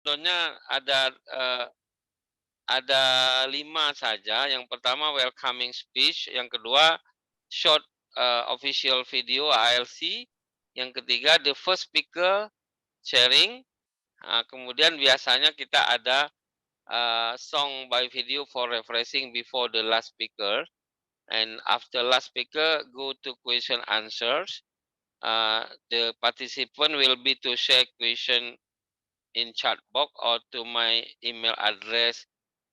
Contohnya ada 5 saja. Yang pertama welcoming speech, yang kedua short official video ALC, yang ketiga the first speaker sharing. Kemudian biasanya kita ada song by video for refreshing before the last speaker, and after last speaker go to question answers. The participant will be to share question in chat box or to my email address,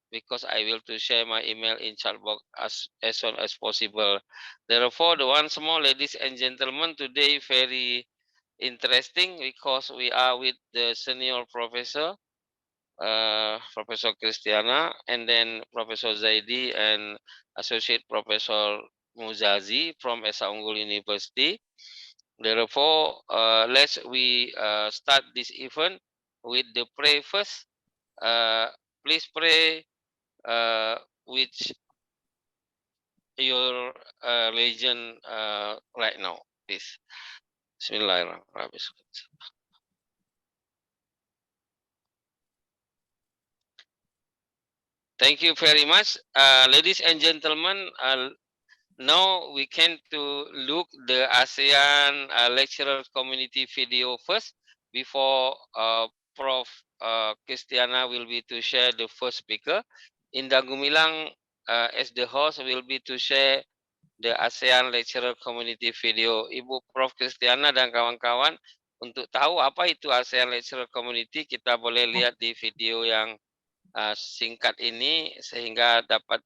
because I will to share my email in chat box as soon as possible. Therefore, the once more, ladies and gentlemen, today very interesting because we are with the senior professor, Professor Christiana, and then Professor Zaidi and Associate Professor Muzazi from Esa Unggul University. Therefore, let's we start this event with the pray first. Please pray which your religion right now, please. Bismillahirrahmanirrahim. Thank you very much, ladies and gentlemen. Now we can to look the ASEAN lecturer community video first before Prof. Christiana will be to share the first speaker. Indah Gumilang as the host will be to share the ASEAN lecturer community video. Ibu Prof. Christiana dan kawan-kawan, untuk tahu apa itu ASEAN lecturer community, kita boleh lihat di video yang singkat ini sehingga dapat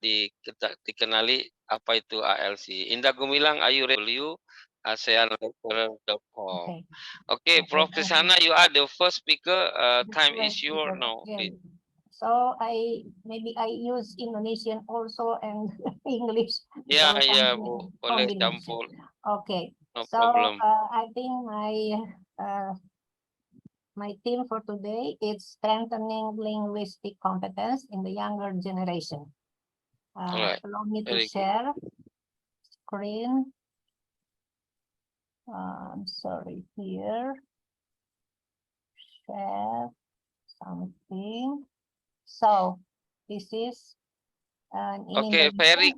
dikenali apa itu ALC. Indah Gumilang, are you ready? ASEANlecturer.com. Okay, Prof. Christiana, you are the first speaker. Time is yours now, please. So maybe I use Indonesian also and English. Ya, So ya, Bu. Boleh combination. campur. Okay. No So problem. I think my theme for today is strengthening linguistic competence in the younger generation. Alright. Allow me to Very good. share screen. I'm sorry, here. Share something. So this is Okay, very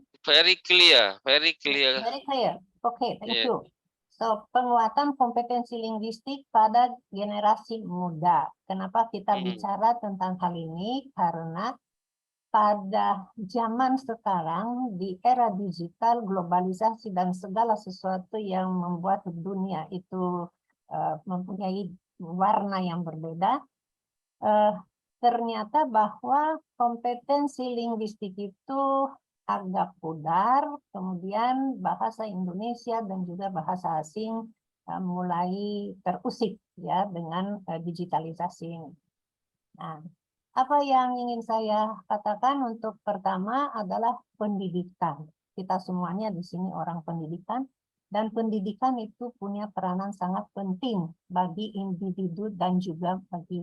clear, very clear. Very clear. Okay, thank Yeah. you. So, penguatan kompetensi linguistik pada generasi muda. Kenapa kita bicara tentang hal ini? Karena pada zaman sekarang, di era digital, globalisasi, dan segala sesuatu yang membuat dunia itu mempunyai warna yang berbeda, ternyata bahwa kompetensi linguistik itu agak pudar, kemudian bahasa Indonesia dan juga bahasa asing mulai terusik ya dengan digitalisasi ini. Nah, apa yang ingin saya katakan untuk pertama adalah pendidikan. Kita semuanya di sini orang pendidikan, dan pendidikan itu punya peranan sangat penting bagi individu dan juga bagi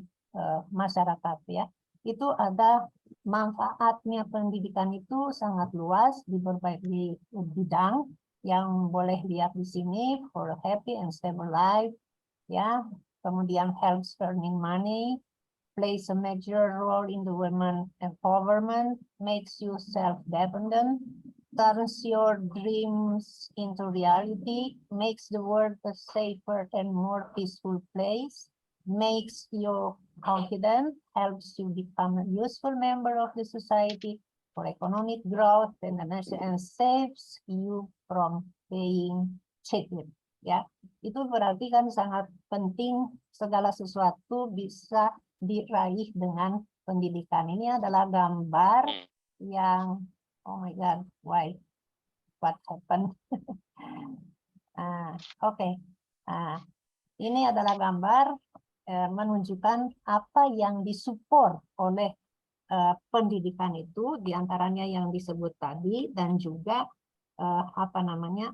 masyarakat ya. Itu ada manfaatnya, pendidikan itu sangat luas di berbagai bidang yang boleh lihat di sini, for a happy and stable life ya, kemudian helps earning money, plays a major role in the women empowerment, makes you self-dependent, turns your dreams into reality, makes the world a safer and more peaceful place, makes you confident, helps you become a useful member of the society for economic growth and the nation, and saves you from being cheated. Ya, itu berarti kan sangat penting segala sesuatu bisa diraih dengan pendidikan. Ini adalah gambar yang, oh my God, why? What happened? Oke. Ini adalah gambar menunjukkan apa yang disupport oleh pendidikan itu, diantaranya yang disebut tadi, dan juga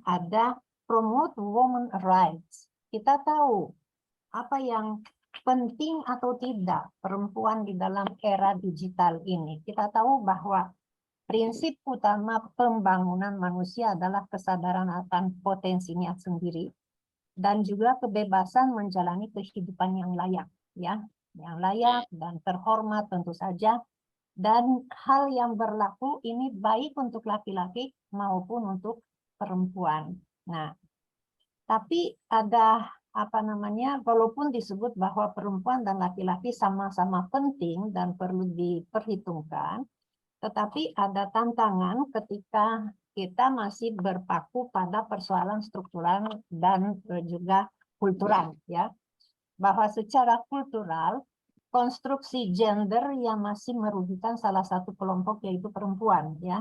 ada promote women rights. Kita tahu apa yang penting atau tidak perempuan di dalam era digital ini. Kita tahu bahwa prinsip utama pembangunan manusia adalah kesadaran akan potensinya sendiri dan juga kebebasan menjalani kehidupan yang layak, ya. yang layak dan terhormat tentu saja. Dan hal yang berlaku ini baik untuk laki-laki maupun untuk perempuan. Nah, tapi ada apa namanya, walaupun disebut bahwa perempuan dan laki-laki sama-sama penting dan perlu diperhitungkan, tetapi ada tantangan ketika kita masih berpaku pada persoalan struktural dan juga kultural, ya. Bahwa secara kultural konstruksi gender yang masih merugikan salah satu kelompok yaitu perempuan, ya.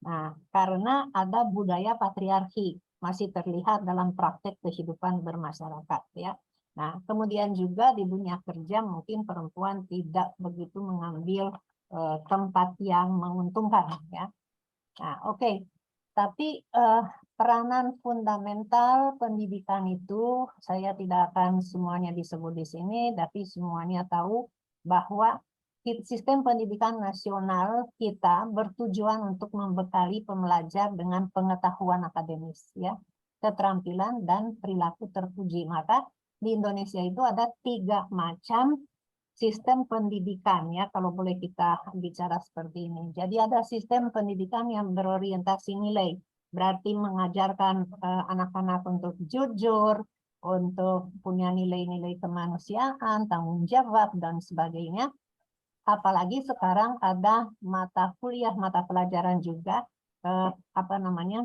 Nah, karena ada budaya patriarki masih terlihat dalam praktek kehidupan bermasyarakat, ya. Nah, kemudian juga di dunia kerja mungkin perempuan tidak begitu mengambil tempat yang menguntungkan, ya. Nah, oke. Tapi peranan fundamental pendidikan itu saya tidak akan semuanya disebut di sini, tapi semuanya tahu bahwa sistem pendidikan nasional kita bertujuan untuk membekali pembelajar dengan pengetahuan akademis, ya, keterampilan dan perilaku terpuji. Maka di Indonesia itu ada 3 macam sistem pendidikan, ya, kalau boleh kita bicara seperti ini. Jadi ada sistem pendidikan yang berorientasi nilai, berarti mengajarkan anak-anak untuk jujur, untuk punya nilai-nilai kemanusiaan, tanggung jawab dan sebagainya. Apalagi sekarang ada mata kuliah, mata pelajaran juga apa namanya?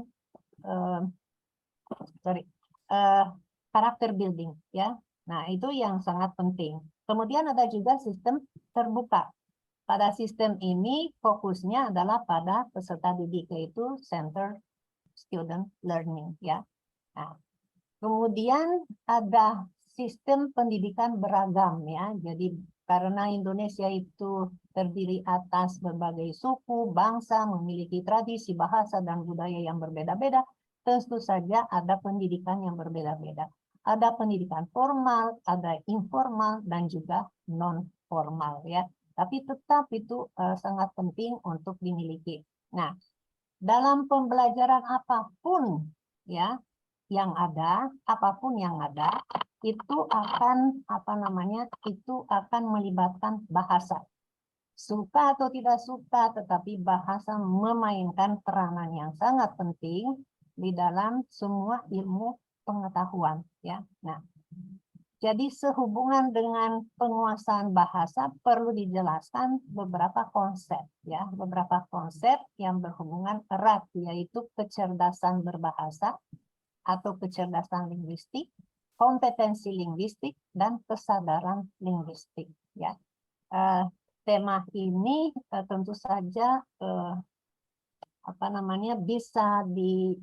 Karakter building, ya. Nah, itu yang sangat penting. Kemudian ada juga sistem terbuka. Pada sistem ini fokusnya adalah pada peserta didik, yaitu center student learning, ya. Nah, kemudian ada sistem pendidikan beragam, ya. Jadi karena Indonesia itu terdiri atas berbagai suku, bangsa, memiliki tradisi, bahasa dan budaya yang berbeda-beda, tentu saja ada pendidikan yang berbeda-beda. Ada pendidikan formal, ada informal, dan juga non-formal, ya. Tapi tetap itu sangat penting untuk dimiliki. Nah, dalam pembelajaran apapun, ya, yang ada, apapun yang ada, itu akan apa namanya? Itu akan melibatkan bahasa. Suka atau tidak suka, tetapi bahasa memainkan peranan yang sangat penting di dalam semua ilmu pengetahuan, ya. Nah, jadi sehubungan dengan penguasaan bahasa perlu dijelaskan beberapa konsep, ya, beberapa konsep yang berhubungan erat, yaitu kecerdasan berbahasa atau kecerdasan linguistik, kompetensi linguistik, dan kesadaran linguistik, ya. Tema ini tentu saja apa namanya, bisa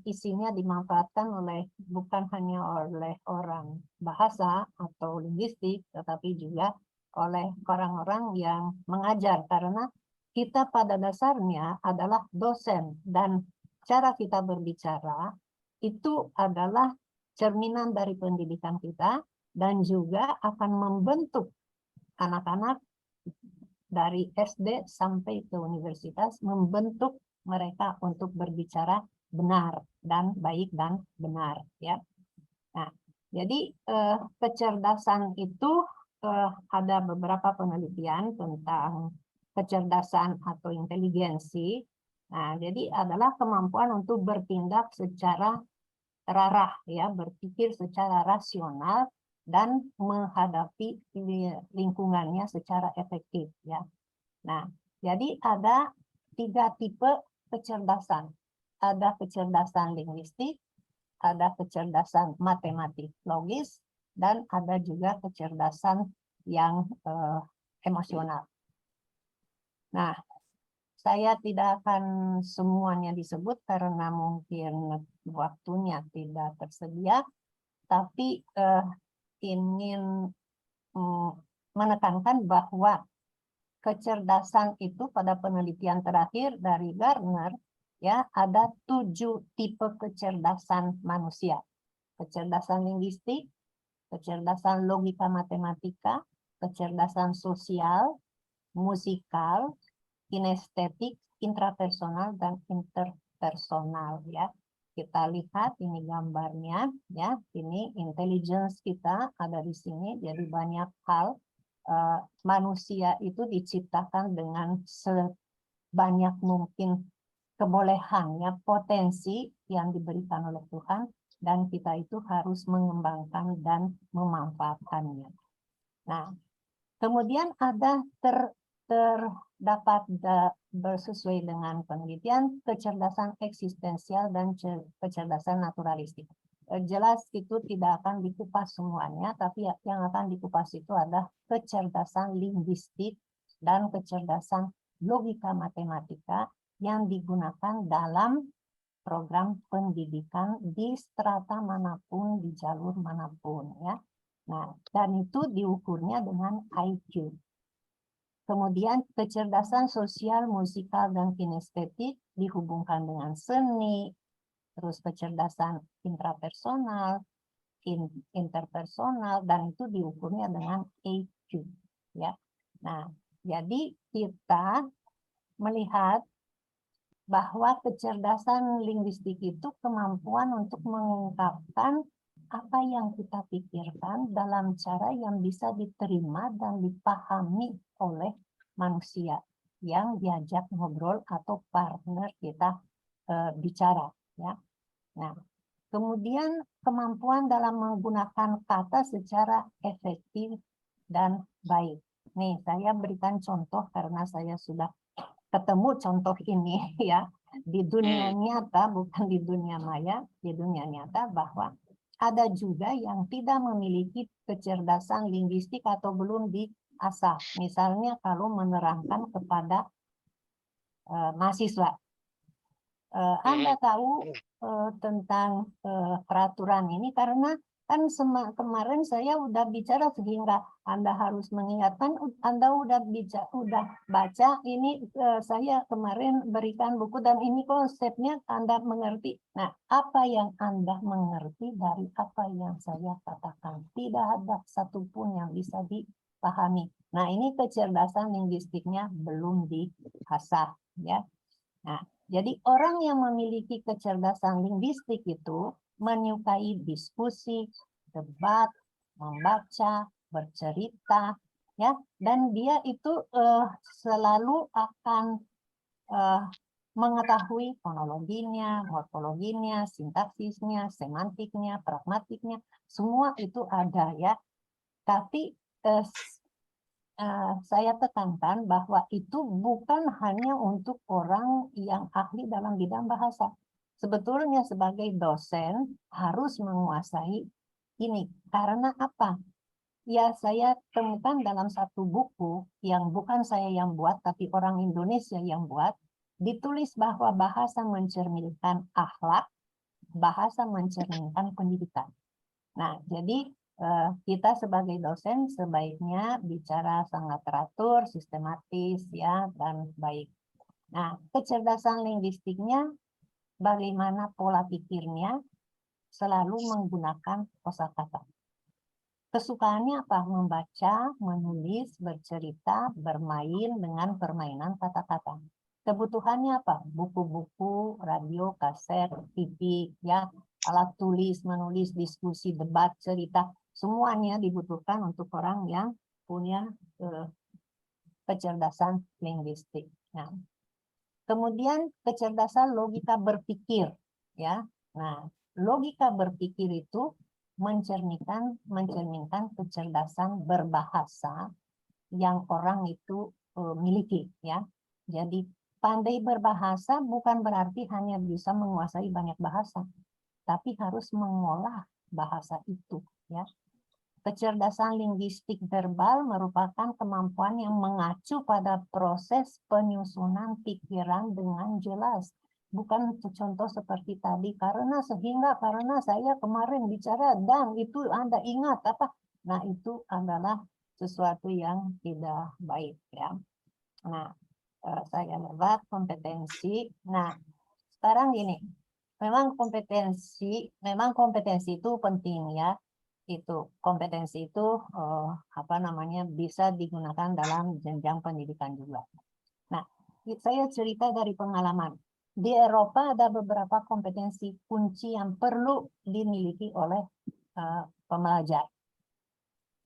isinya dimanfaatkan oleh bukan hanya oleh orang bahasa atau linguistik, tetapi juga oleh orang-orang yang mengajar, karena kita pada dasarnya adalah dosen dan cara kita berbicara itu adalah cerminan dari pendidikan kita dan juga akan membentuk anak-anak dari SD sampai ke universitas, membentuk mereka untuk berbicara benar dan baik dan benar, ya. Nah, jadi kecerdasan itu ada beberapa penelitian tentang kecerdasan atau inteligensi. Nah, jadi adalah kemampuan untuk bertindak secara terarah, ya, berpikir secara rasional dan menghadapi lingkungannya secara efektif, ya. Nah, jadi ada 3 tipe kecerdasan. Ada kecerdasan linguistik, ada kecerdasan matematik logis, dan ada juga kecerdasan yang emosional. Nah, saya tidak akan semuanya disebut karena mungkin waktunya tidak tersedia, tapi ingin menekankan bahwa kecerdasan itu pada penelitian terakhir dari Gardner, ya, ada 7 tipe kecerdasan manusia. Kecerdasan linguistik, kecerdasan logika matematika, kecerdasan sosial, musikal, kinestetik, intrapersonal, dan interpersonal, ya. Kita lihat ini gambarnya, ya. Ini intelligence kita ada di sini, jadi banyak hal manusia itu diciptakan dengan sebanyak mungkin kebolehannya, potensi yang diberikan oleh Tuhan, dan kita itu harus mengembangkan dan memanfaatkannya. Nah, kemudian ada terdapat sesuai dengan penelitian kecerdasan eksistensial dan kecerdasan naturalistik. Jelas itu tidak akan dikupas semuanya, tapi yang akan dikupas itu adalah kecerdasan linguistik dan kecerdasan logika matematika yang digunakan dalam program pendidikan di strata manapun, di jalur manapun, ya. Nah, dan itu diukurnya dengan IQ. Kemudian kecerdasan sosial, musikal, dan kinestetik dihubungkan dengan seni, terus kecerdasan intrapersonal, interpersonal, dan itu diukurnya dengan EQ, ya. Nah, jadi kita melihat bahwa kecerdasan linguistik itu kemampuan untuk mengungkapkan apa yang kita pikirkan dalam cara yang bisa diterima dan dipahami oleh manusia yang diajak ngobrol atau partner kita bicara, ya. Nah, kemudian kemampuan dalam menggunakan kata secara efektif dan baik. Nih, saya berikan contoh karena saya sudah ketemu contoh ini ya di dunia nyata, bukan di dunia maya, di dunia nyata, bahwa ada juga yang tidak memiliki kecerdasan linguistik atau belum diasah. Misalnya kalau menerangkan kepada mahasiswa. Anda tahu tentang peraturan ini karena kan kemarin saya udah bicara sehingga Anda harus mengingatkan. Anda udah baca ini, saya kemarin berikan buku dan ini konsepnya Anda mengerti. Nah, apa yang Anda mengerti dari apa yang saya katakan? Tidak ada satupun yang bisa dipahami. Nah, ini kecerdasan linguistiknya belum diasah, ya. Nah, jadi orang yang memiliki kecerdasan linguistik itu menyukai diskusi, debat, membaca, bercerita, ya, dan dia itu selalu akan mengetahui fonologinya, morfologinya, sintaksisnya, semantiknya, pragmatiknya, semua itu ada, ya. Tapi saya tekankan bahwa itu bukan hanya untuk orang yang ahli dalam bidang bahasa. Sebetulnya sebagai dosen harus menguasai ini. Karena apa? Ya, saya temukan dalam satu buku yang bukan saya yang buat, tapi orang Indonesia yang buat, ditulis bahwa bahasa mencerminkan akhlak, bahasa mencerminkan pendidikan. Nah, jadi kita sebagai dosen sebaiknya bicara sangat teratur, sistematis, ya, dan baik. Nah, kecerdasan linguistiknya, bagaimana pola pikirnya, selalu menggunakan kosakata. Kesukaannya apa? Membaca, menulis, bercerita, bermain dengan permainan kata-kata. Kebutuhannya apa? Buku-buku, radio, kaset, TV, ya, alat tulis, menulis, diskusi, debat, cerita. Semuanya dibutuhkan untuk orang yang punya kecerdasan linguistik. Nah, kemudian kecerdasan logika berpikir, ya. Nah, logika berpikir itu mencerminkan kecerdasan berbahasa yang orang itu miliki, ya. Jadi pandai berbahasa bukan berarti hanya bisa menguasai banyak bahasa, tapi harus mengolah bahasa itu, ya. Kecerdasan linguistik verbal merupakan kemampuan yang mengacu pada proses penyusunan pikiran dengan jelas. Bukan contoh seperti tadi, karena saya kemarin bicara dan itu Anda ingat apa? Nah, itu adalah sesuatu yang tidak baik, ya. Nah, saya lewat kompetensi. Nah, sekarang gini, memang kompetensi itu penting, ya. Itu kompetensi itu bisa digunakan dalam jenjang pendidikan juga. Nah, saya cerita dari pengalaman. Di Eropa ada beberapa kompetensi kunci yang perlu dimiliki oleh pembelajar.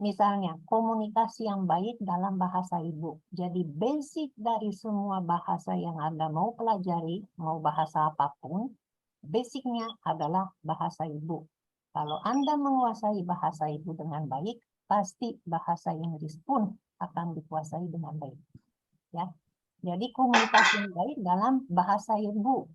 Misalnya, komunikasi yang baik dalam bahasa ibu. Jadi basic dari semua bahasa yang Anda mau pelajari, mau bahasa apapun, basicnya adalah bahasa ibu. Kalau Anda menguasai bahasa ibu dengan baik, pasti bahasa Inggris pun akan dikuasai dengan baik. Ya, jadi komunikasi yang baik dalam bahasa ibu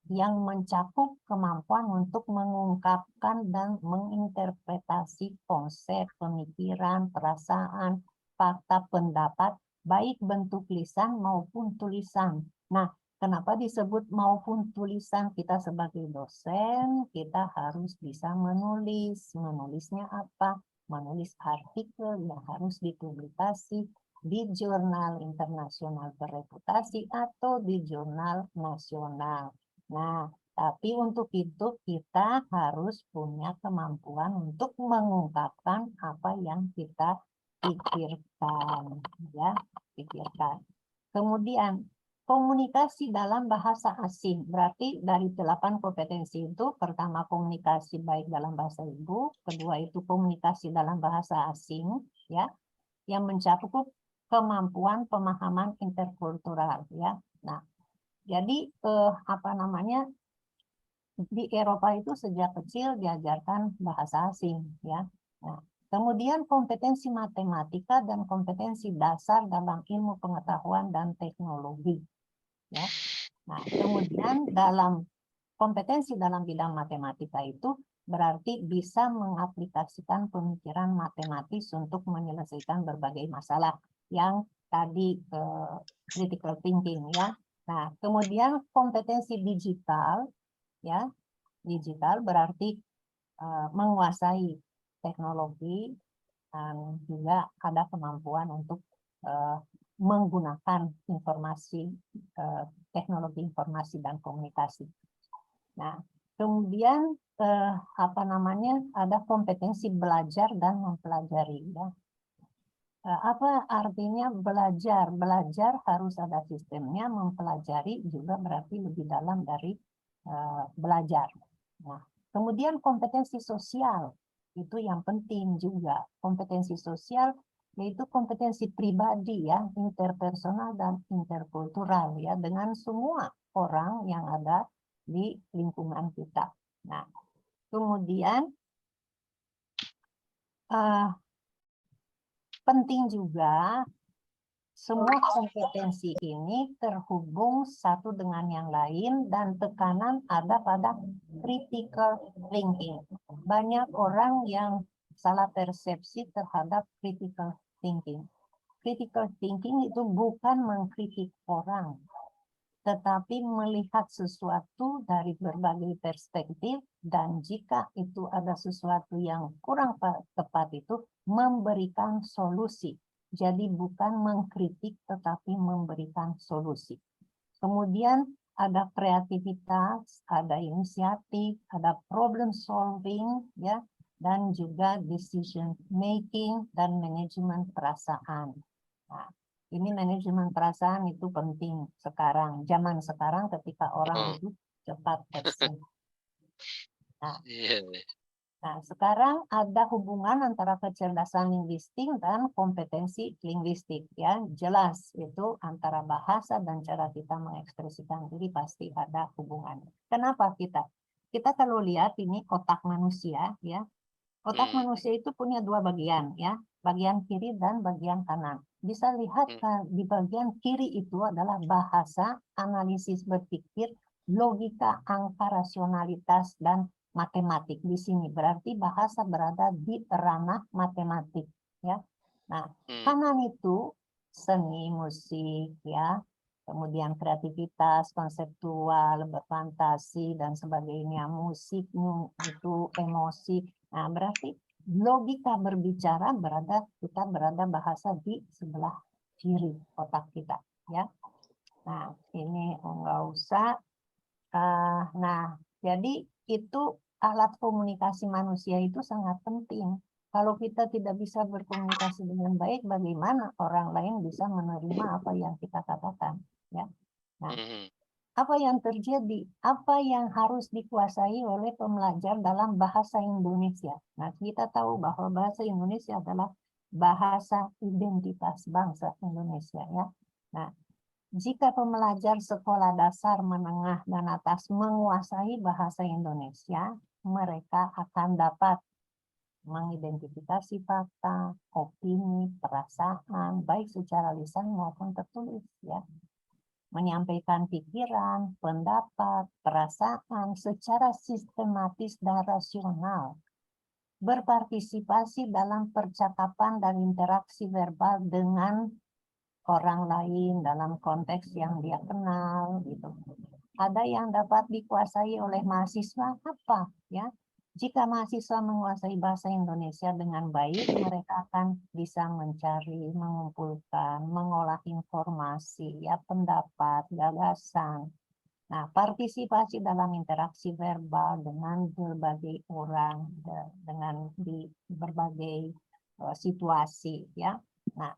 yang mencakup kemampuan untuk mengungkapkan dan menginterpretasi konsep, pemikiran, perasaan, fakta, pendapat, baik bentuk lisan maupun tulisan. Nah, kenapa disebut maupun tulisan? Kita sebagai dosen, kita harus bisa menulis. Menulisnya apa? Menulis artikel yang harus dipublikasi di jurnal internasional berreputasi atau di jurnal nasional. Nah, tapi untuk itu kita harus punya kemampuan untuk mengungkapkan apa yang kita pikirkan, ya, pikirkan. Kemudian komunikasi dalam bahasa asing. Berarti dari 8 kompetensi itu, pertama komunikasi baik dalam bahasa ibu, kedua itu komunikasi dalam bahasa asing, ya, yang mencakup kemampuan pemahaman interkultural, ya. Nah, jadi apa namanya, di Eropa itu sejak kecil diajarkan bahasa asing, ya. Nah, kemudian kompetensi matematika dan kompetensi dasar dalam ilmu pengetahuan dan teknologi, ya. Nah, kemudian dalam kompetensi dalam bidang matematika itu berarti bisa mengaplikasikan pemikiran matematis untuk menyelesaikan berbagai masalah yang tadi critical thinking, ya. Nah, kemudian kompetensi digital, ya, digital berarti menguasai teknologi dan juga ada kemampuan untuk menggunakan informasi, teknologi informasi dan komunikasi. Nah, kemudian apa namanya, ada kompetensi belajar dan mempelajari, ya. Apa artinya belajar? Belajar harus ada sistemnya, mempelajari juga berarti lebih dalam dari belajar. Nah, kemudian kompetensi sosial, itu yang penting juga. Kompetensi sosial yaitu kompetensi pribadi, ya, interpersonal dan interkultural, ya, dengan semua orang yang ada di lingkungan kita. Nah, kemudian penting juga semua kompetensi ini terhubung satu dengan yang lain dan tekanan ada pada critical thinking. Banyak orang yang salah persepsi terhadap critical thinking. Critical thinking itu bukan mengkritik orang, tetapi melihat sesuatu dari berbagai perspektif, dan jika itu ada sesuatu yang kurang tepat itu memberikan solusi. Jadi bukan mengkritik tetapi memberikan solusi. Kemudian ada kreativitas, ada inisiatif, ada problem solving, ya, dan juga decision making dan manajemen perasaan. Nah, ini manajemen perasaan itu penting sekarang, zaman sekarang ketika orang itu cepat tersentuh. Nah, sekarang ada hubungan antara kecerdasan linguistik dan kompetensi linguistik, ya. Jelas itu antara bahasa dan cara kita mengekspresikan diri pasti ada hubungan. Kenapa kita? Kita kalau lihat ini otak manusia, ya. Otak manusia itu punya dua bagian, ya. Bagian kiri dan bagian kanan. Bisa lihat di bagian kiri itu adalah bahasa, analisis berpikir, logika, angka, rasionalitas, dan matematik. Di sini berarti bahasa berada di ranah matematik, ya. Nah, kanan itu seni, musik, ya, kemudian kreativitas, konseptual, berfantasi dan sebagainya, musik itu emosi. Nah, berarti logika berbicara kita berada bahasa di sebelah kiri otak kita, ya. Nah, ini enggak usah. Nah, jadi itu alat komunikasi manusia itu sangat penting. Kalau kita tidak bisa berkomunikasi dengan baik, bagaimana orang lain bisa menerima apa yang kita katakan, ya? Nah, apa yang terjadi? Apa yang harus dikuasai oleh pembelajar dalam bahasa Indonesia? Nah, kita tahu bahwa bahasa Indonesia adalah bahasa identitas bangsa Indonesia ya. Nah, jika pembelajar sekolah dasar, menengah, dan atas menguasai bahasa Indonesia, mereka akan dapat mengidentifikasi fakta, opini, perasaan, baik secara lisan maupun tertulis ya. Menyampaikan pikiran, pendapat, perasaan secara sistematis dan rasional. Berpartisipasi dalam percakapan dan interaksi verbal dengan orang lain dalam konteks yang dia kenal gitu. Ada yang dapat dikuasai oleh mahasiswa apa ya? Jika mahasiswa menguasai bahasa Indonesia dengan baik, mereka akan bisa mencari, mengumpulkan, mengolah informasi, ya pendapat, gagasan. Nah, partisipasi dalam interaksi verbal dengan berbagai orang, dengan di berbagai situasi, ya. Nah,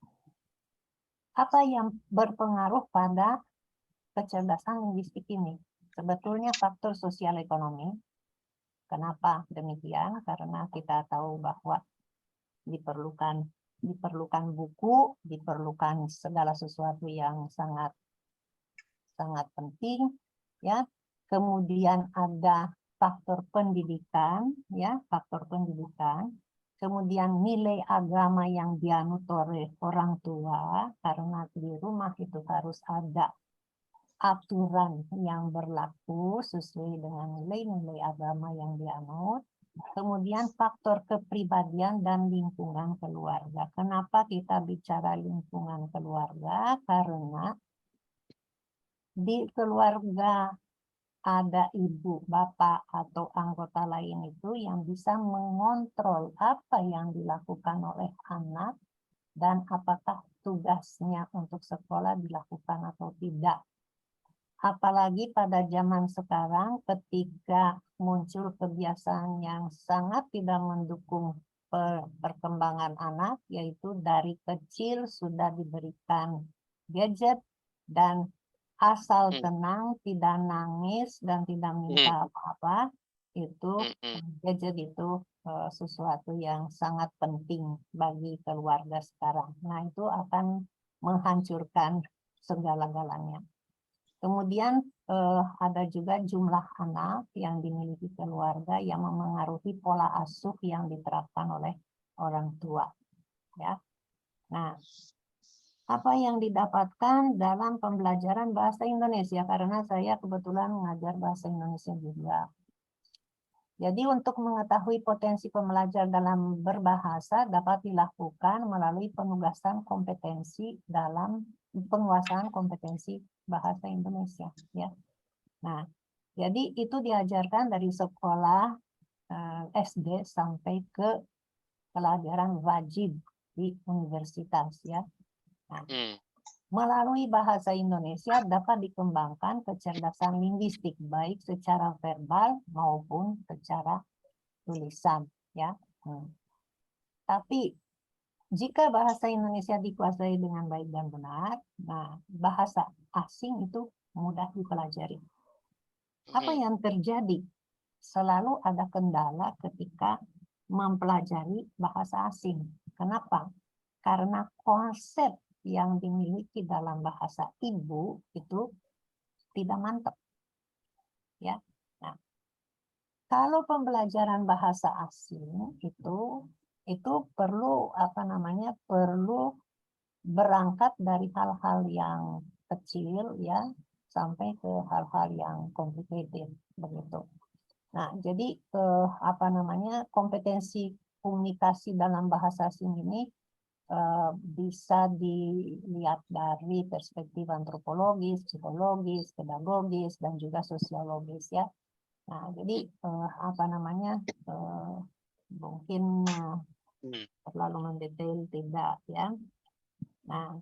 apa yang berpengaruh pada kecerdasan linguistik ini? Sebetulnya faktor sosial ekonomi. Kenapa demikian? Karena kita tahu bahwa diperlukan buku, diperlukan segala sesuatu yang sangat penting, ya. Kemudian ada faktor pendidikan, ya, faktor pendidikan. Kemudian nilai agama yang dianut oleh orang tua, karena di rumah itu harus ada aturan yang berlaku sesuai dengan nilai-nilai agama yang dianut. Kemudian faktor kepribadian dan lingkungan keluarga. Kenapa kita bicara lingkungan keluarga? Karena di keluarga ada ibu, bapak, atau anggota lain itu yang bisa mengontrol apa yang dilakukan oleh anak dan apakah tugasnya untuk sekolah dilakukan atau tidak. Apalagi pada zaman sekarang ketika muncul kebiasaan yang sangat tidak mendukung perkembangan anak, yaitu dari kecil sudah diberikan gadget dan asal tenang, tidak nangis dan tidak minta apa-apa, itu gadget itu sesuatu yang sangat penting bagi keluarga sekarang. Nah, itu akan menghancurkan segala-galanya. Kemudian ada juga jumlah anak yang dimiliki keluarga yang memengaruhi pola asuh yang diterapkan oleh orang tua. Ya. Nah, apa yang didapatkan dalam pembelajaran bahasa Indonesia? Karena saya kebetulan mengajar bahasa Indonesia juga. Jadi untuk mengetahui potensi pembelajar dalam berbahasa dapat dilakukan melalui penugasan kompetensi dalam penguasaan kompetensi bahasa Indonesia. Ya. Nah, jadi itu diajarkan dari sekolah SD sampai ke pelajaran wajib di universitas. Ya. Nah, melalui bahasa Indonesia dapat dikembangkan kecerdasan linguistik baik secara verbal maupun secara tulisan, ya. Tapi jika bahasa Indonesia dikuasai dengan baik dan benar, nah bahasa asing itu mudah dipelajari. Apa yang terjadi? Selalu ada kendala ketika mempelajari bahasa asing. Kenapa? Karena konsep yang dimiliki dalam bahasa ibu itu tidak mantap. Ya. Nah, kalau pembelajaran bahasa asing itu perlu perlu berangkat dari hal-hal yang kecil ya sampai ke hal-hal yang complicated begitu. Nah, jadi kompetensi komunikasi dalam bahasa asing ini bisa dilihat dari perspektif antropologis, psikologis, pedagogis, dan juga sosiologis ya. Nah, jadi mungkin terlalu mendetail tidak ya. Nah,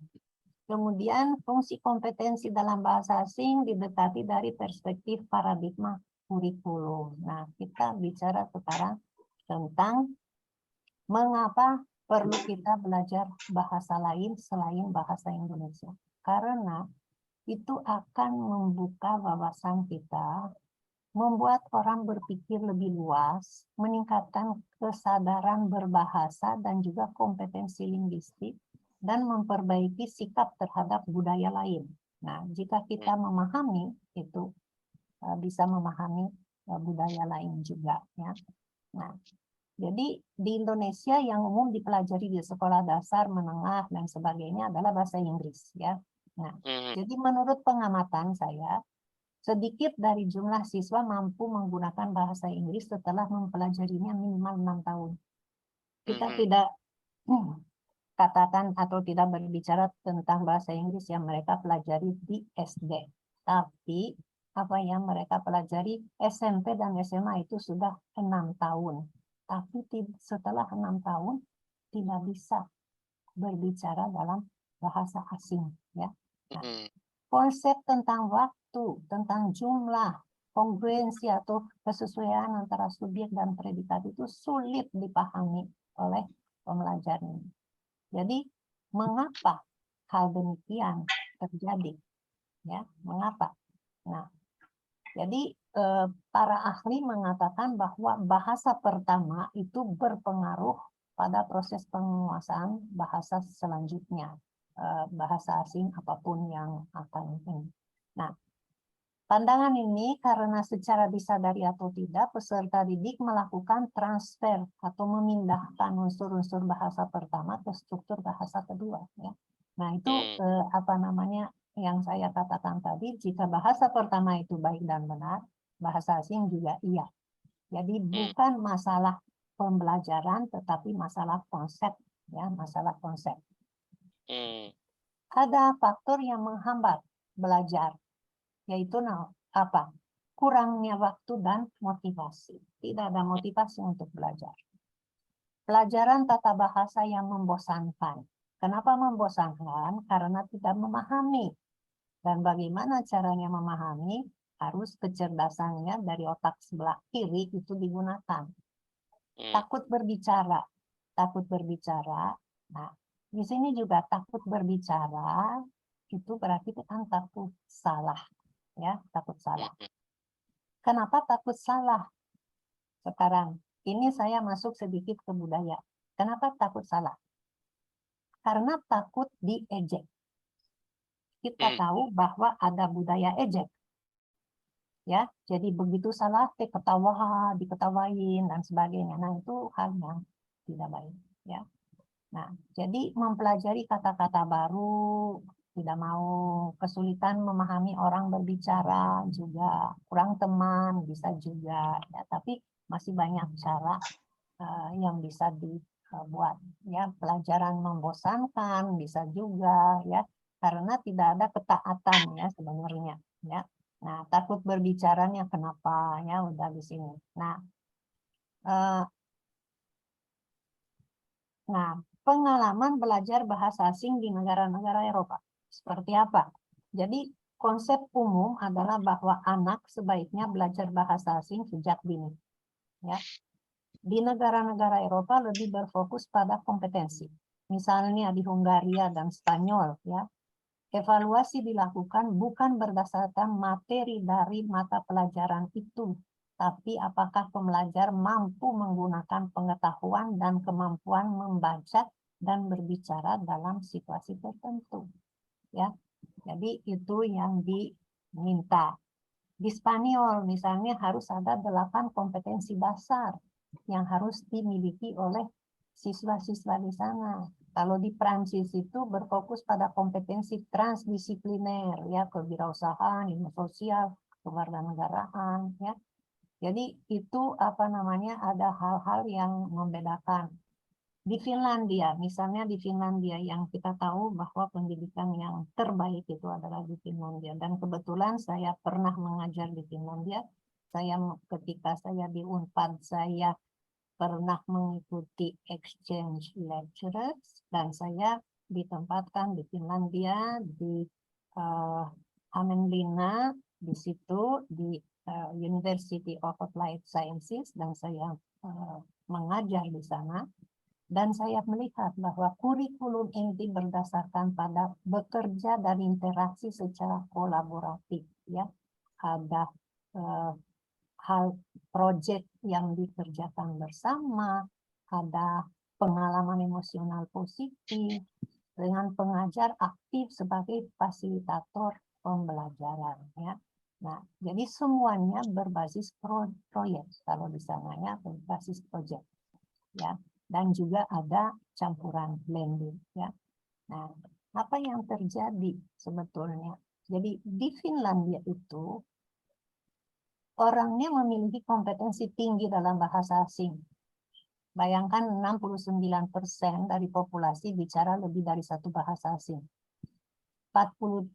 kemudian fungsi kompetensi dalam bahasa asing didekati dari perspektif paradigma kurikulum. Nah, kita bicara sekarang tentang mengapa perlu kita belajar bahasa lain selain bahasa Indonesia. Karena itu akan membuka wawasan kita membuat orang berpikir lebih luas, meningkatkan kesadaran berbahasa dan juga kompetensi linguistik, dan memperbaiki sikap terhadap budaya lain. Nah, jika kita memahami itu, bisa memahami budaya lain juga, ya. Nah, jadi di Indonesia yang umum dipelajari di sekolah dasar, menengah, dan sebagainya adalah bahasa Inggris, ya. Nah, jadi menurut pengamatan saya, sedikit dari jumlah siswa mampu menggunakan bahasa Inggris setelah mempelajarinya minimal 6 tahun. Kita tidak katakan atau tidak berbicara tentang bahasa Inggris yang mereka pelajari di SD. Tapi apa yang mereka pelajari SMP dan SMA itu sudah 6 tahun. Tapi setelah 6 tahun tidak bisa berbicara dalam bahasa asing, ya. Nah, konsep tentang waktu, tentang jumlah, kongruensi atau kesesuaian antara subjek dan predikat itu sulit dipahami oleh pembelajar ini. Jadi, mengapa hal demikian terjadi? Ya, mengapa? Nah, jadi para ahli mengatakan bahwa bahasa pertama itu berpengaruh pada proses penguasaan bahasa selanjutnya, bahasa asing apapun yang akan ini. Nah, pandangan ini karena secara disadari atau tidak, peserta didik melakukan transfer atau memindahkan unsur-unsur bahasa pertama ke struktur bahasa kedua. Ya. Nah, itu apa namanya yang saya katakan tadi, jika bahasa pertama itu baik dan benar, bahasa asing juga iya. Jadi bukan masalah pembelajaran, tetapi masalah konsep, ya, masalah konsep. Ada faktor yang menghambat belajar, yaitu apa? Kurangnya waktu dan motivasi. Tidak ada motivasi untuk belajar. Pelajaran tata bahasa yang membosankan. Kenapa membosankan? Karena tidak memahami. Dan bagaimana caranya memahami? Harus kecerdasannya dari otak sebelah kiri itu digunakan. Takut berbicara. Takut berbicara. Nah, di sini juga takut berbicara itu berarti kan takut salah. Ya, takut salah. Kenapa takut salah? Sekarang, ini saya masuk sedikit ke budaya. Kenapa takut salah? Karena takut diejek. Kita tahu bahwa ada budaya ejek. Ya, jadi begitu salah, ketawa, diketawain, dan sebagainya. Nah, itu hal yang tidak baik. Ya. Nah, jadi mempelajari kata-kata baru, tidak mau kesulitan memahami orang berbicara juga, kurang teman bisa juga, ya, tapi masih banyak cara yang bisa dibuat, ya. Pelajaran membosankan bisa juga, ya, karena tidak ada ketaatan, ya, sebenarnya, ya. Nah, takut berbicaranya kenapa, ya, udah di sini. Nah, pengalaman belajar bahasa asing di negara-negara Eropa. Seperti apa? Jadi, konsep umum adalah bahwa anak sebaiknya belajar bahasa asing sejak dini. Ya. Di negara-negara Eropa lebih berfokus pada kompetensi. Misalnya di Hungaria dan Spanyol, ya. Evaluasi dilakukan bukan berdasarkan materi dari mata pelajaran itu, tapi apakah pembelajar mampu menggunakan pengetahuan dan kemampuan membaca dan berbicara dalam situasi tertentu. Ya, jadi itu yang diminta. Di Spanyol misalnya harus ada 8 kompetensi dasar yang harus dimiliki oleh siswa-siswa di sana. Kalau di Prancis itu berfokus pada kompetensi transdisipliner, ya, kewirausahaan, ilmu sosial, kewarganegaraan, ya. Jadi itu apa namanya, ada hal-hal yang membedakan. Di Finlandia, misalnya di Finlandia yang kita tahu bahwa pendidikan yang terbaik itu adalah di Finlandia. Dan kebetulan saya pernah mengajar di Finlandia. Ketika saya di Unpad, saya pernah mengikuti exchange lectures dan saya ditempatkan di Finlandia di Hämeenlinna di situ di University of Applied Sciences dan saya mengajar di sana dan saya melihat bahwa kurikulum inti berdasarkan pada bekerja dan interaksi secara kolaboratif, ya. Ada hal proyek yang dikerjakan bersama, ada pengalaman emosional positif, dengan pengajar aktif sebagai fasilitator pembelajaran ya. Nah, jadi semuanya berbasis proyek kalau di sana ya, berbasis proyek ya. Dan juga ada campuran blending ya. Nah, apa yang terjadi sebetulnya? Jadi di Finlandia itu orangnya memiliki kompetensi tinggi dalam bahasa asing. Bayangkan 69% dari populasi bicara lebih dari satu bahasa asing. 47%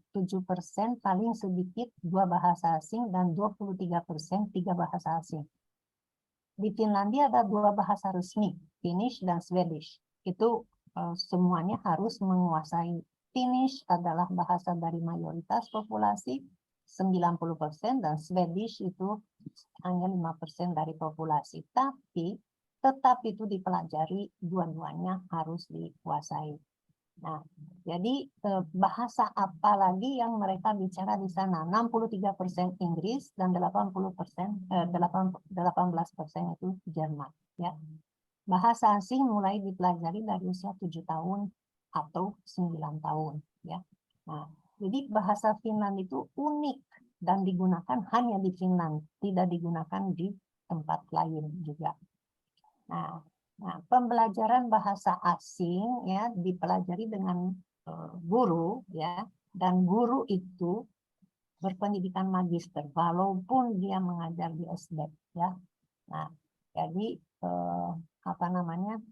paling sedikit 2 bahasa asing dan 23% 3 bahasa asing. Di Finlandia ada 2 bahasa resmi, Finnish dan Swedish. Itu semuanya harus menguasai. Finnish adalah bahasa dari mayoritas populasi, 90%, dan Swedish itu hanya 5% dari populasi. Tapi tetap itu dipelajari, dua-duanya harus dikuasai. Nah, jadi bahasa apa lagi yang mereka bicara di sana? 63% Inggris dan 18% itu Jerman. Ya. Bahasa asing mulai dipelajari dari usia 7 tahun atau 9 tahun. Ya. Nah, jadi bahasa Finland itu unik dan digunakan hanya di Finland, tidak digunakan di tempat lain juga. Nah, pembelajaran bahasa asing ya dipelajari dengan guru ya, dan guru itu berpendidikan magister walaupun dia mengajar di SD ya. Nah, jadi apa namanya?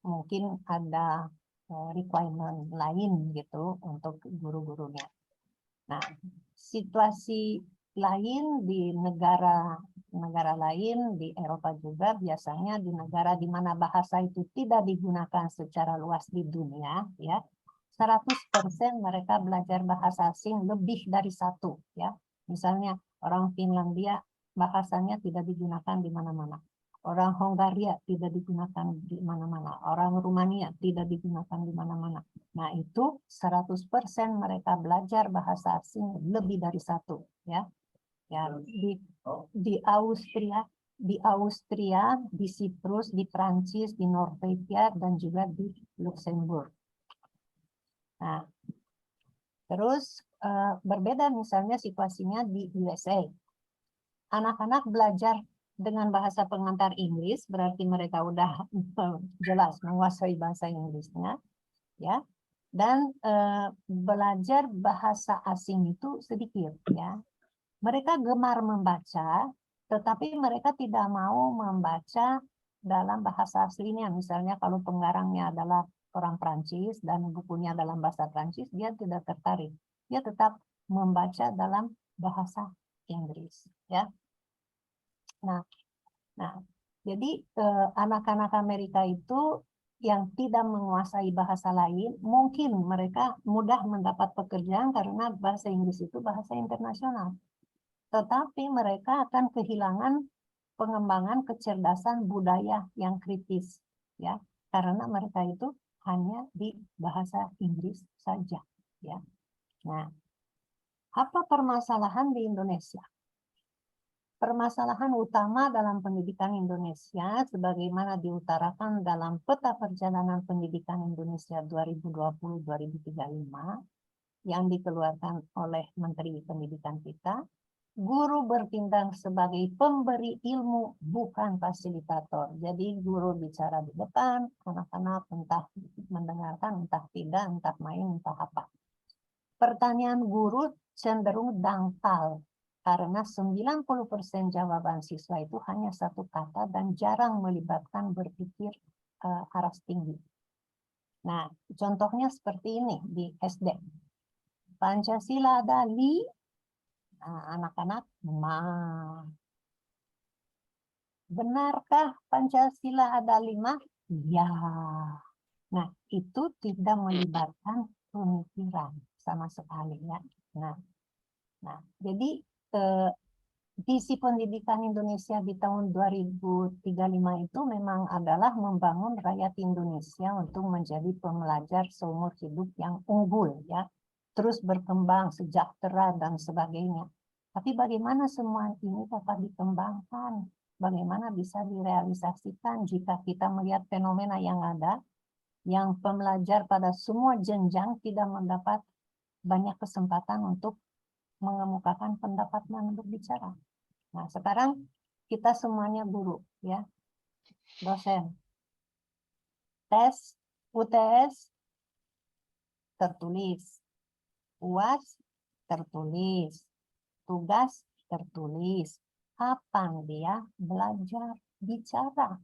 Mungkin ada requirement lain gitu untuk guru-gurunya. Nah, situasi lain di negara lain di Eropa juga biasanya di negara di mana bahasa itu tidak digunakan secara luas di dunia ya 100% mereka belajar bahasa asing lebih dari satu ya. Misalnya orang Finlandia bahasanya tidak digunakan di mana-mana. Orang Hongaria tidak digunakan di mana-mana. Orang Rumania tidak digunakan di mana-mana. Nah, itu 100% mereka belajar bahasa asing lebih dari satu ya. Ya, di Austria, di Siprus, di Prancis, di Norwegia dan juga di Luxembourg. Nah, terus berbeda misalnya situasinya di USA. Anak-anak belajar dengan bahasa pengantar Inggris, berarti mereka udah jelas menguasai bahasa Inggrisnya, ya. Dan belajar bahasa asing itu sedikit, ya. Mereka gemar membaca, tetapi mereka tidak mau membaca dalam bahasa aslinya. Misalnya kalau pengarangnya adalah orang Prancis dan bukunya dalam bahasa Prancis, dia tidak tertarik. Dia tetap membaca dalam bahasa Inggris, ya. Nah, jadi anak-anak Amerika itu yang tidak menguasai bahasa lain, mungkin mereka mudah mendapat pekerjaan karena bahasa Inggris itu bahasa internasional. Tetapi mereka akan kehilangan pengembangan kecerdasan budaya yang kritis, ya, karena mereka itu hanya di bahasa Inggris saja, ya. Nah, apa permasalahan di Indonesia? Permasalahan utama dalam pendidikan Indonesia sebagaimana diutarakan dalam Peta Perjalanan Pendidikan Indonesia 2020-2035 yang dikeluarkan oleh Menteri Pendidikan kita, guru bertindak sebagai pemberi ilmu bukan fasilitator. Jadi guru bicara di depan, anak-anak entah mendengarkan, entah tidak, entah main, entah apa. Pertanyaan guru cenderung dangkal karena 90% jawaban siswa itu hanya satu kata dan jarang melibatkan berpikir aras tinggi. Nah, contohnya seperti ini di SD. Pancasila ada anak-anak, benarkah Pancasila ada 5? Ya. Nah, itu tidak melibatkan pemikiran sama sekali ya. Nah, jadi visi pendidikan Indonesia di tahun 2035 itu memang adalah membangun rakyat Indonesia untuk menjadi pembelajar seumur hidup yang unggul ya, terus berkembang, sejahtera dan sebagainya. Tapi bagaimana semua ini dapat dikembangkan? Bagaimana bisa direalisasikan jika kita melihat fenomena yang ada, yang pembelajar pada semua jenjang tidak mendapat banyak kesempatan untuk mengemukakan pendapat dan berbicara. Nah, sekarang kita semuanya guru, ya, dosen. Tes, UTS, tertulis. UAS, tertulis. Tugas, tertulis. Kapan dia belajar bicara?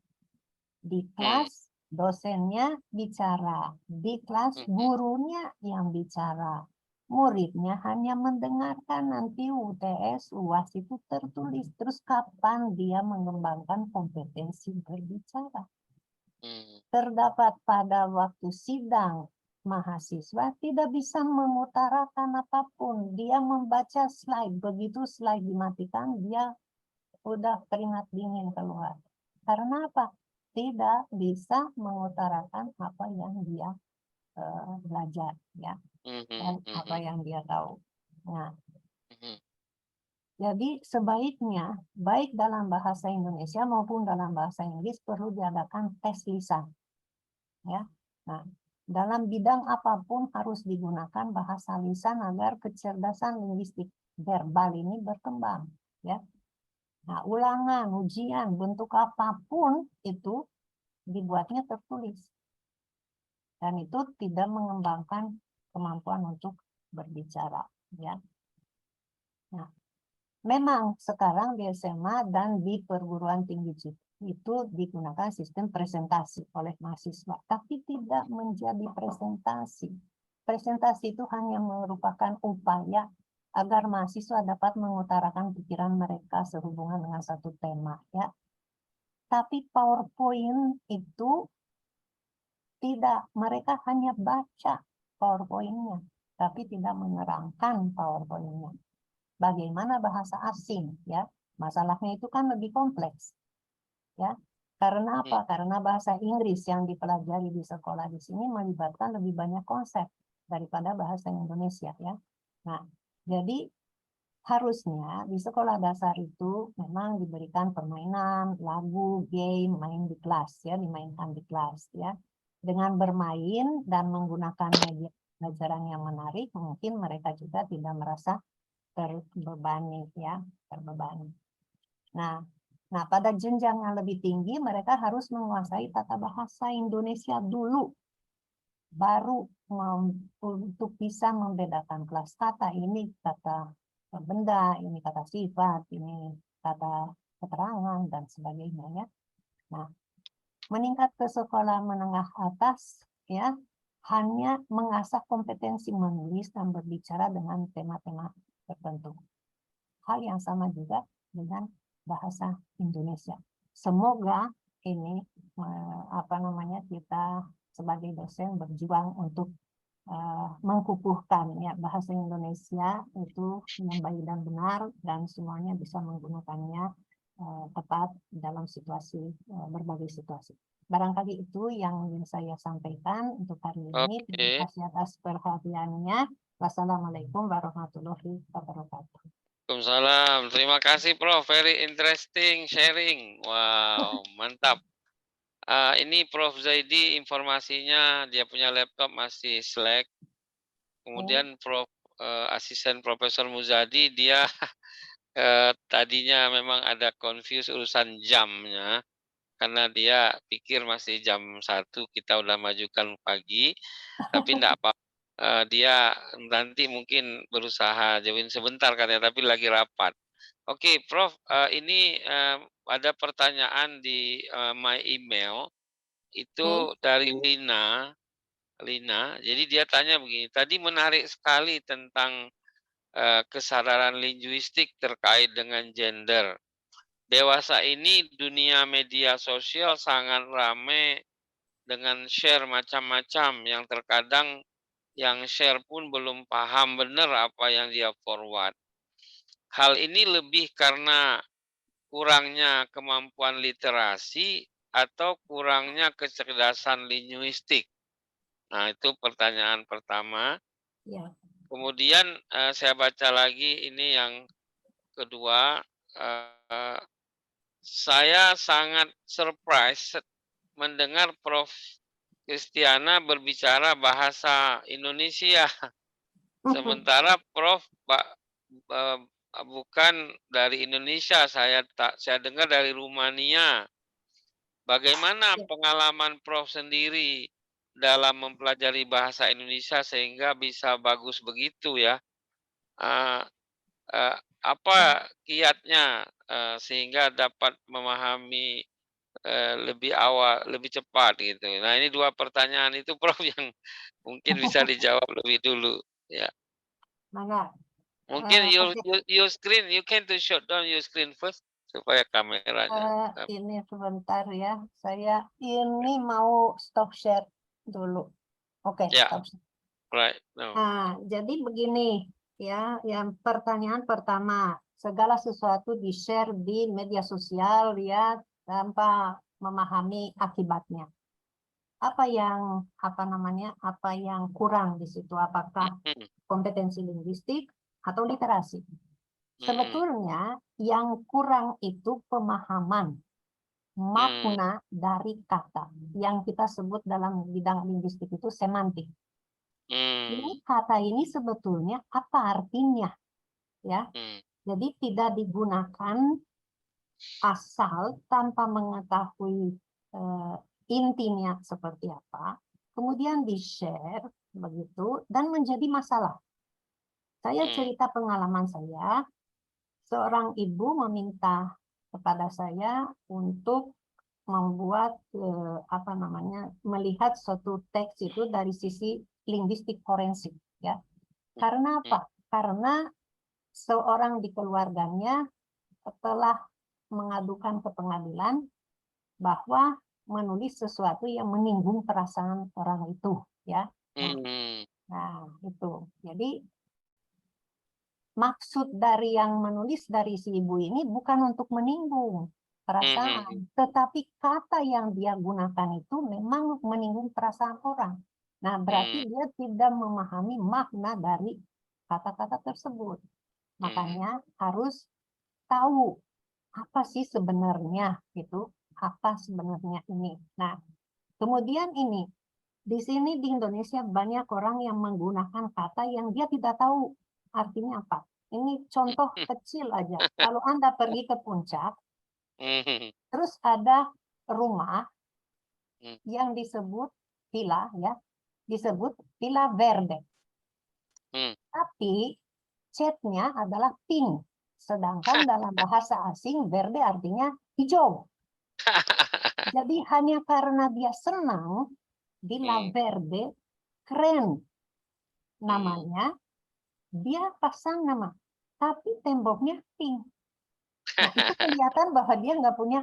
Di kelas, dosennya bicara. Di kelas, gurunya yang bicara. Muridnya hanya mendengarkan, nanti UTS, UAS itu tertulis. Terus kapan dia mengembangkan kompetensi berbicara? Terdapat pada waktu sidang, mahasiswa tidak bisa mengutarakan apapun. Dia membaca slide, begitu slide dimatikan, dia udah keringat dingin keluar. Karena apa? Tidak bisa mengutarakan apa yang dia belajar, ya, dan apa yang dia tahu. Nah, jadi sebaiknya baik dalam bahasa Indonesia maupun dalam bahasa Inggris perlu diadakan tes lisan, ya. Nah, dalam bidang apapun harus digunakan bahasa lisan agar kecerdasan linguistik verbal ini berkembang, ya. Nah, ulangan, ujian, bentuk apapun itu dibuatnya tertulis. Dan itu tidak mengembangkan kemampuan untuk berbicara, ya. Nah, memang sekarang di SMA dan di perguruan tinggi itu digunakan sistem presentasi oleh mahasiswa, tapi tidak menjadi presentasi. Presentasi itu hanya merupakan upaya agar mahasiswa dapat mengutarakan pikiran mereka sehubungan dengan satu tema, ya. Tapi PowerPoint itu tidak, mereka hanya baca PowerPoint-nya, tapi tidak menerangkan PowerPoint-nya. Bagaimana bahasa asing, ya? Masalahnya itu kan lebih kompleks, ya. Karena apa? Karena bahasa Inggris yang dipelajari di sekolah di sini melibatkan lebih banyak konsep daripada bahasa Indonesia, ya. Nah, jadi harusnya di sekolah dasar itu memang diberikan permainan, lagu, game, main di kelas, ya, dimainkan di kelas, ya. Dengan bermain dan menggunakan media pelajaran yang menarik, mungkin mereka juga tidak merasa terbebani, ya, terbebani. Nah, pada jenjang yang lebih tinggi mereka harus menguasai tata bahasa Indonesia dulu, baru untuk bisa membedakan kelas kata. Ini kata benda, ini kata sifat, ini kata keterangan dan sebagainya, ya. Nah, meningkat ke sekolah menengah atas, ya, hanya mengasah kompetensi menulis dan berbicara dengan tema-tema tertentu. Hal yang sama juga dengan bahasa Indonesia. Semoga ini kita sebagai dosen berjuang untuk mengkukuhkan, ya, bahasa Indonesia itu yang baik dan benar dan semuanya bisa menggunakannya tepat dalam situasi berbagai situasi. Barangkali itu yang ingin saya sampaikan untuk hari ini. Terima kasih atas perhatiannya. Wassalamualaikum warahmatullahi wabarakatuh. Waalaikumsalam. Terima kasih Prof. Very interesting sharing. Wow, mantap. Ini Prof. Zaidi informasinya dia punya laptop masih Slack. Kemudian asisten Profesor Muzadi dia tadinya memang ada confuse urusan jamnya karena dia pikir masih jam 1 kita udah majukan pagi, tapi enggak apa. Dia nanti mungkin berusaha jauhin sebentar katanya, tapi lagi rapat. Oke, Prof, ini ada pertanyaan di my email itu dari Lina. Jadi dia tanya begini, tadi menarik sekali tentang kesadaran linguistik terkait dengan gender. Dewasa ini dunia media sosial sangat ramai dengan share macam-macam yang terkadang yang share pun belum paham benar apa yang dia forward. Hal ini lebih karena kurangnya kemampuan literasi atau kurangnya kecerdasan linguistik. Nah, itu pertanyaan pertama. Ya. Kemudian saya baca lagi ini yang kedua, saya sangat surprise mendengar Prof. Kristiana berbicara bahasa Indonesia, sementara Prof. Bukan dari Indonesia, saya dengar dari Rumania. Bagaimana pengalaman Prof. sendiri dalam mempelajari bahasa Indonesia sehingga bisa bagus begitu ya? Apa kiatnya sehingga dapat memahami lebih awal, lebih cepat gitu. Nah, ini 2 pertanyaan itu Prof yang mungkin bisa dijawab lebih dulu ya. Mangga. Mungkin Oke. your screen, you can to shut down your screen first supaya kameranya. Ini sebentar ya, saya ini mau stop share dulu. Oke, Ya, stop share. right. No. Nah, jadi begini ya, yang pertanyaan pertama, segala sesuatu di-share di media sosial ya tanpa memahami akibatnya. Apa yang kurang di situ? Apakah kompetensi linguistik atau literasi? Sebetulnya yang kurang itu pemahaman makna dari kata yang kita sebut dalam bidang linguistik itu semantik. Ini kata ini sebetulnya apa artinya, ya? Jadi tidak digunakan asal tanpa mengetahui intinya seperti apa, kemudian di-share begitu dan menjadi masalah. Saya cerita pengalaman saya, seorang ibu meminta kepada saya untuk membuat melihat suatu teks itu dari sisi linguistik forensik, ya. Karena apa? Karena seorang di keluarganya telah mengadukan ke pengadilan bahwa menulis sesuatu yang menyinggung perasaan orang itu, ya. Nah, itu. Jadi maksud dari yang menulis dari si ibu ini bukan untuk menyinggung perasaan, tetapi kata yang dia gunakan itu memang menyinggung perasaan orang. Nah, berarti dia tidak memahami makna dari kata-kata tersebut. Makanya harus tahu apa sih sebenarnya gitu, apa sebenarnya ini. Nah, kemudian ini di sini di Indonesia banyak orang yang menggunakan kata yang dia tidak tahu artinya apa. Ini contoh kecil aja. Kalau Anda pergi ke puncak, terus ada rumah yang disebut villa, ya, disebut Villa Verde. Tapi catnya adalah pink. Sedangkan dalam bahasa asing verde artinya hijau. Jadi hanya karena dia senang Villa Verde keren namanya, dia pasang nama, tapi temboknya pink. Nah, itu kelihatan bahwa dia nggak punya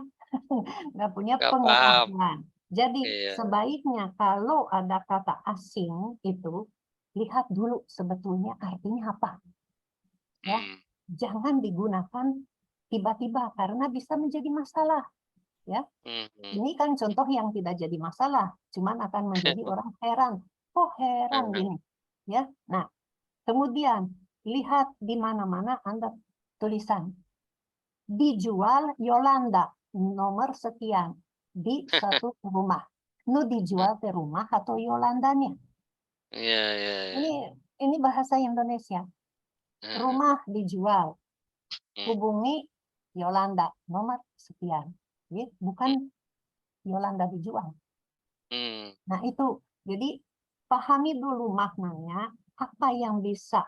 Nggak paham. pengetahuan. Jadi Iya. sebaiknya kalau ada kata asing itu lihat dulu sebetulnya artinya apa, ya. Jangan digunakan tiba-tiba karena bisa menjadi masalah, ya. Ini kan contoh yang tidak jadi masalah, cuman akan menjadi orang heran. Oh, heran gini, ya. Nah, kemudian lihat di mana-mana Anda tulisan dijual Yolanda nomor sekian di satu rumah. Nu dijual ke rumah atau Yolandanya? Iya, iya, iya. Ini bahasa Indonesia. Rumah dijual. Hubungi Yolanda nomor sekian. Bukan Yolanda dijual. Nah, itu. Jadi pahami dulu maknanya, apa yang bisa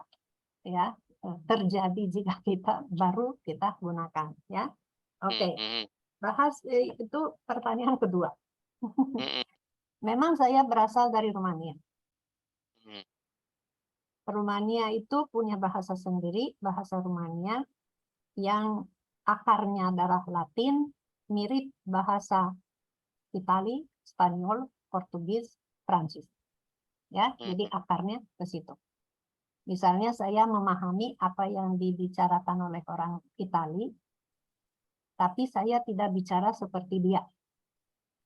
ya terjadi jika kita baru kita gunakan, ya. Oke. Bahas itu pertanyaan kedua. Memang saya berasal dari Rumania. Rumania itu punya bahasa sendiri, bahasa Rumania yang akarnya adalah Latin, mirip bahasa Itali, Spanyol, Portugis, Prancis. Ya, jadi akarnya ke situ. Misalnya saya memahami apa yang dibicarakan oleh orang Itali, tapi saya tidak bicara seperti dia.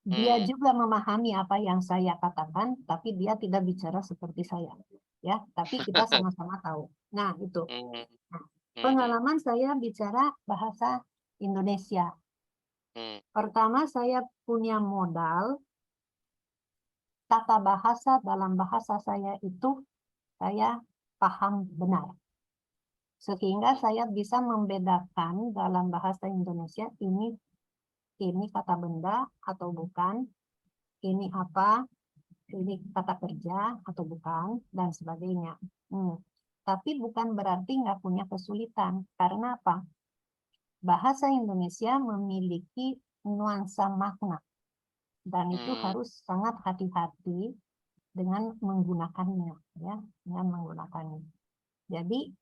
Dia juga memahami apa yang saya katakan, tapi dia tidak bicara seperti saya. Ya, tapi kita sama-sama tahu. Nah, itu. Nah, Pengalaman saya bicara bahasa Indonesia. Pertama, saya punya modal tata bahasa dalam bahasa saya itu saya paham benar. Sehingga saya bisa membedakan dalam bahasa Indonesia ini kata benda atau bukan, ini apa, ini kata kerja atau bukan, dan sebagainya. Tapi bukan berarti nggak punya kesulitan. Karena apa? Bahasa Indonesia memiliki nuansa makna. Dan itu harus sangat hati-hati dengan menggunakannya. Ya, dengan menggunakannya. Jadi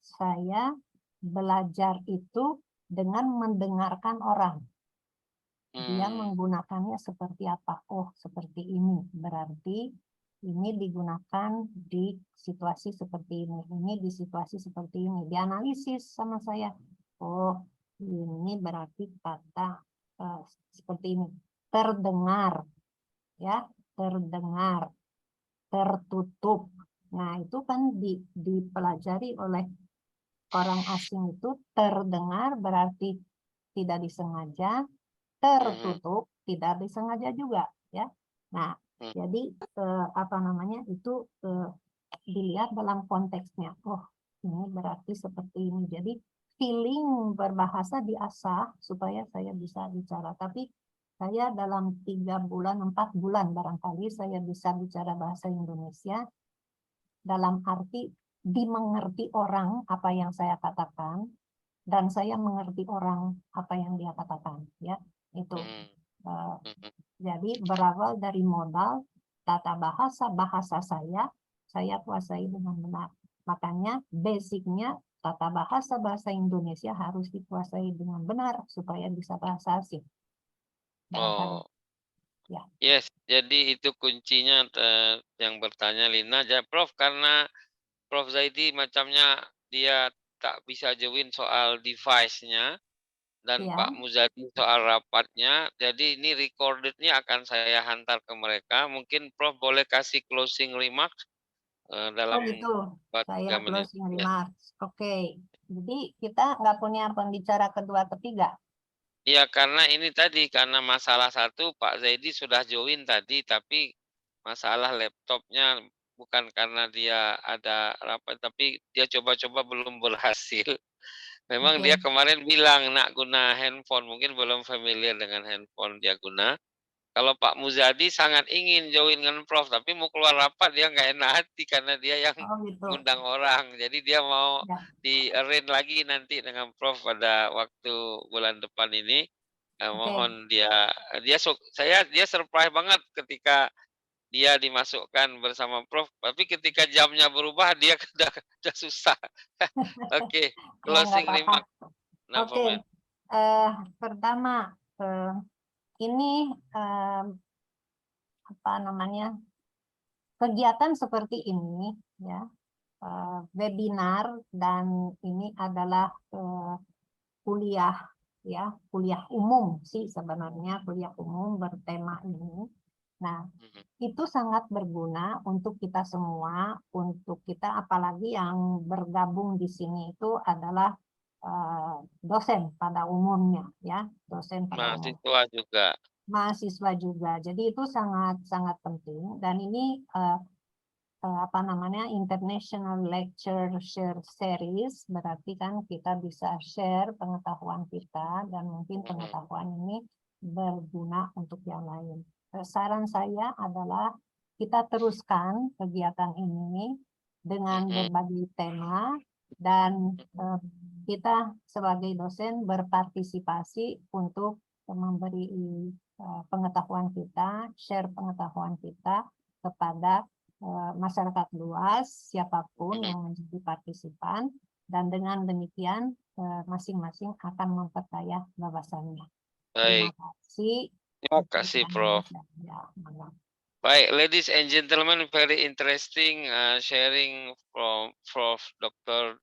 saya belajar itu dengan mendengarkan orang. Dia menggunakannya seperti apa? Oh, seperti ini. Berarti ini digunakan di situasi seperti ini. Ini di situasi seperti ini. Dianalisis sama saya. Oh, ini berarti kata seperti ini. Terdengar. Ya, terdengar. Tertutup. Nah, itu kan dipelajari oleh orang asing itu terdengar berarti tidak disengaja, tertutup tidak disengaja juga, ya. Nah, jadi apa namanya itu dilihat dalam konteksnya. Oh, ini berarti seperti ini. Jadi feeling berbahasa diasah supaya saya bisa bicara. Tapi saya dalam 3 bulan, 4 bulan barangkali saya bisa bicara bahasa Indonesia dalam arti dimengerti orang apa yang saya katakan dan saya mengerti orang apa yang dia katakan, ya. Itu jadi berawal dari modal tata bahasa saya kuasai dengan benar. Makanya basicnya tata bahasa Indonesia harus dikuasai dengan benar supaya bisa bahasa asing. Oh, ya. Yes, jadi itu kuncinya yang bertanya Lina aja, Prof, karena Prof Zaidi macamnya dia tak bisa join soal device-nya dan Ya. Pak Muzadi soal rapatnya. Jadi ini recorded-nya akan saya hantar ke mereka. Mungkin Prof boleh kasih closing remarks dalam gitu. Saya 3 menit. closing remarks. Oke. Jadi kita nggak punya pembicara kedua ketiga. Iya, karena ini tadi, karena masalah satu Pak Zaidi sudah join tadi, tapi masalah laptopnya bukan karena dia ada rapat, tapi dia coba-coba belum berhasil. Memang dia kemarin bilang nak guna handphone, mungkin belum familiar dengan handphone dia guna. Kalau Pak Muzadi sangat ingin join dengan Prof, tapi mau keluar rapat dia nggak enak hati karena dia yang Gitu. ngundang orang. Jadi dia mau Ya. di-arrange lagi nanti dengan Prof pada waktu bulan depan ini. Mohon dia surprise banget ketika dia dimasukkan bersama Prof. Tapi ketika jamnya berubah dia udah susah. Oke, Ya, nggak closing apa-apa. remark. No comment. Pertama, ini apa namanya kegiatan seperti ini, ya, webinar dan ini adalah kuliah, ya, kuliah umum sih sebenarnya, kuliah umum bertema ini. Nah, itu sangat berguna untuk kita semua, untuk kita apalagi yang bergabung di sini itu adalah dosen pada umumnya, ya, dosen pada umum. Mahasiswa juga. Mahasiswa juga. Jadi itu sangat sangat penting dan ini apa namanya International Lecture Share Series, berarti kan kita bisa share pengetahuan kita dan mungkin pengetahuan ini berguna untuk yang lain. Saran saya adalah kita teruskan kegiatan ini dengan berbagai tema dan kita sebagai dosen berpartisipasi untuk memberi pengetahuan kita, share pengetahuan kita kepada masyarakat luas, siapapun yang menjadi partisipan, dan dengan demikian masing-masing akan memperkaya wawasannya. Terima Baik. kasih. Terima kasih, Prof. Baik, ladies and gentlemen, very interesting sharing from Prof. Dr.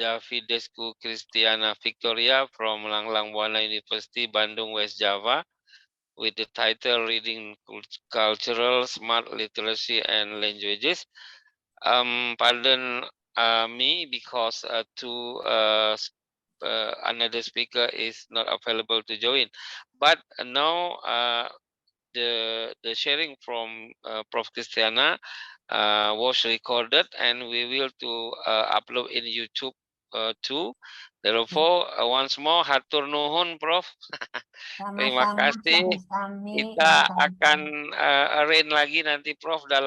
Davidescu Christiana Victoria from Langlang Buana University, Bandung, West Java, with the title Reading Cultural, Smart Literacy and Languages. Pardon me because another speaker is not available to join. But now the sharing from Prof. Christiana was recorded and we will to upload in YouTube too. Therefore, once more hatur nuhun, Prof. Terima Sama-sama, kasih. sami-sami. Kita akan arrange lagi nanti, Prof, dalam